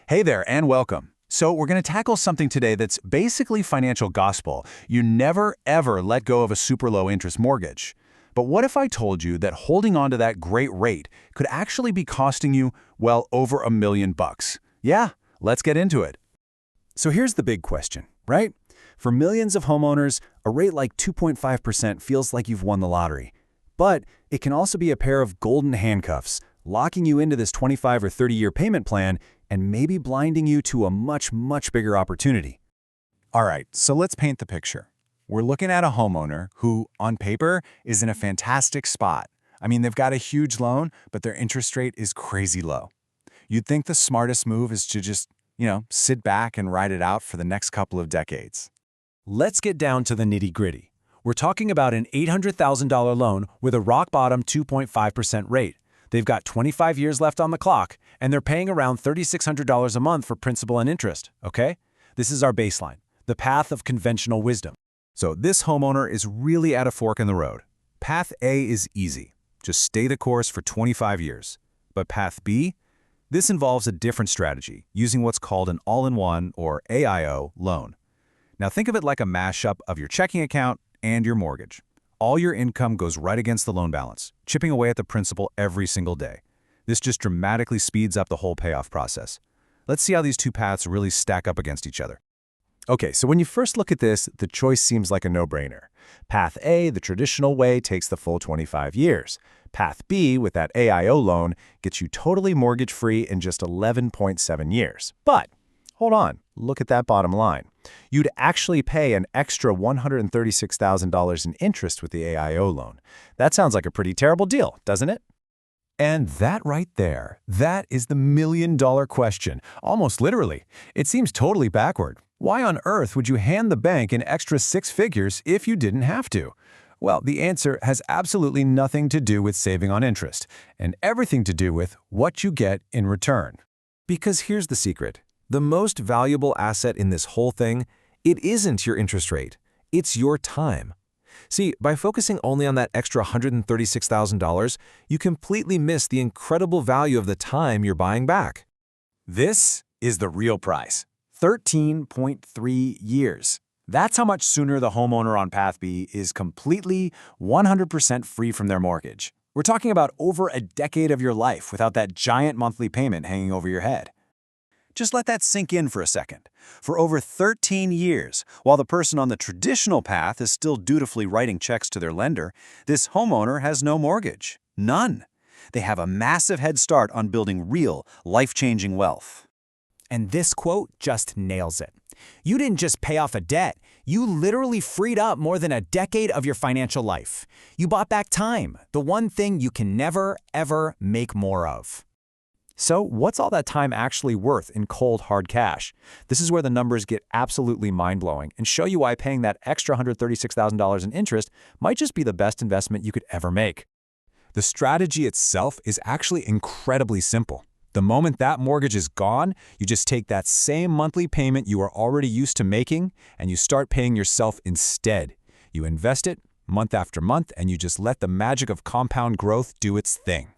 Hey there, and welcome. So we're going to tackle something today that's basically financial gospel. You never, ever let go of a super low interest mortgage. But what if I told you that holding on to that great rate could actually be costing you, well, over $1 million? Yeah, let's get into it. So here's the big question, right? For millions of homeowners, a rate like 2.5% feels like you've won the lottery. But it can also be a pair of golden handcuffs, locking you into this 25 or 30-year payment plan and maybe blinding you to a much, much bigger opportunity. All right, so let's paint the picture. We're looking at a homeowner who, on paper, is in a fantastic spot. I mean, they've got a huge loan, but their interest rate is crazy low. You'd think the smartest move is to just, sit back and ride it out for the next couple of decades. Let's get down to the nitty-gritty. We're talking about an $800,000 loan with a rock-bottom 2.5% rate. They've got 25 years left on the clock, and they're paying around $3,600 a month for principal and interest, okay? This is our baseline, the path of conventional wisdom. So this homeowner is really at a fork in the road. Path A is easy. Just stay the course for 25 years. But Path B? This involves a different strategy, using what's called an all-in-one, or AIO, loan. Now think of it like a mashup of your checking account and your mortgage. All your income goes right against the loan balance, chipping away at the principal every single day. This just dramatically speeds up the whole payoff process. Let's see how these two paths really stack up against each other. Okay, so when you first look at this, the choice seems like a no-brainer. Path A, the traditional way, takes the full 25 years. Path B, with that AIO loan, gets you totally mortgage-free in just 11.7 years. But hold on, look at that bottom line. You'd actually pay an extra $136,000 in interest with the AIO loan. That sounds like a pretty terrible deal, doesn't it? And that right there, that is the million-dollar question, almost literally. It seems totally backward. Why on earth would you hand the bank an extra six figures if you didn't have to? Well, the answer has absolutely nothing to do with saving on interest, and everything to do with what you get in return. Because here's the secret. The most valuable asset in this whole thing, it isn't your interest rate. It's your time. See, by focusing only on that extra $136,000, you completely miss the incredible value of the time you're buying back. This is the real price. 13.3 years. That's how much sooner the homeowner on Path B is completely 100% free from their mortgage. We're talking about over a decade of your life without that giant monthly payment hanging over your head. Just let that sink in for a second. For over 13 years, while the person on the traditional path is still dutifully writing checks to their lender, this homeowner has no mortgage. None. They have a massive head start on building real, life-changing wealth. And this quote just nails it. You didn't just pay off a debt, you literally freed up more than a decade of your financial life. You bought back time, the one thing you can never, ever make more of. So what's all that time actually worth in cold, hard cash? This is where the numbers get absolutely mind-blowing and show you why paying that extra $136,000 in interest might just be the best investment you could ever make. The strategy itself is actually incredibly simple. The moment that mortgage is gone, you just take that same monthly payment you are already used to making and you start paying yourself instead. You invest it month after month and you just let the magic of compound growth do its thing.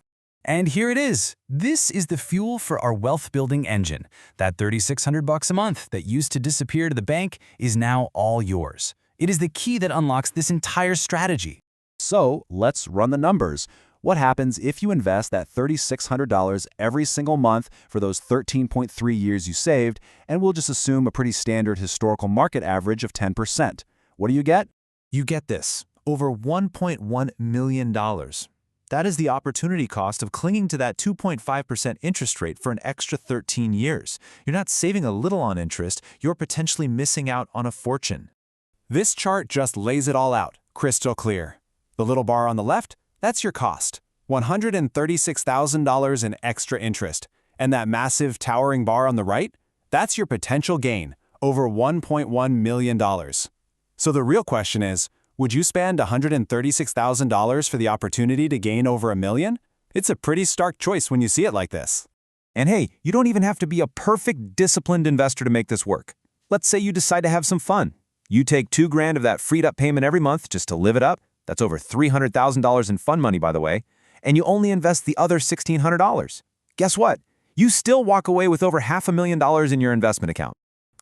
And here it is. This is the fuel for our wealth-building engine. That $3,600 a month that used to disappear to the bank is now all yours. It is the key that unlocks this entire strategy. So let's run the numbers. What happens if you invest that $3,600 every single month for those 13.3 years you saved, and we'll just assume a pretty standard historical market average of 10%? What do you get? You get this, over $1.1 million. That is the opportunity cost of clinging to that 2.5% interest rate for an extra 13 years. You're not saving a little on interest, you're potentially missing out on a fortune. This chart just lays it all out, crystal clear. The little bar on the left, that's your cost, $136,000 in extra interest. And that massive towering bar on the right, that's your potential gain, over $1.1 million. So the real question is, would you spend $136,000 for the opportunity to gain over $1 million? It's a pretty stark choice when you see it like this. And hey, you don't even have to be a perfect, disciplined investor to make this work. Let's say you decide to have some fun. You take $2,000 of that freed up payment every month just to live it up. That's over $300,000 in fun money, by the way. And you only invest the other $1,600. Guess what? you still walk away with over $500,000 in your investment account.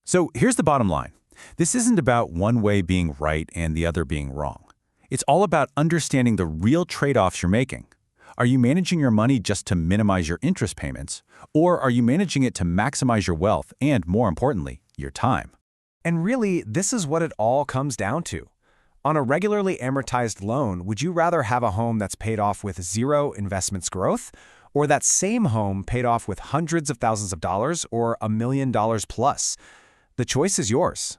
So here's the bottom line. This isn't about one way being right and the other being wrong. It's all about understanding the real trade-offs you're making. Are you managing your money just to minimize your interest payments, or are you managing it to maximize your wealth and, more importantly, your time? And really, this is what it all comes down to. On a regularly amortized loan, would you rather have a home that's paid off with zero investments growth, or that same home paid off with hundreds of thousands of dollars or $1 million plus? The choice is yours.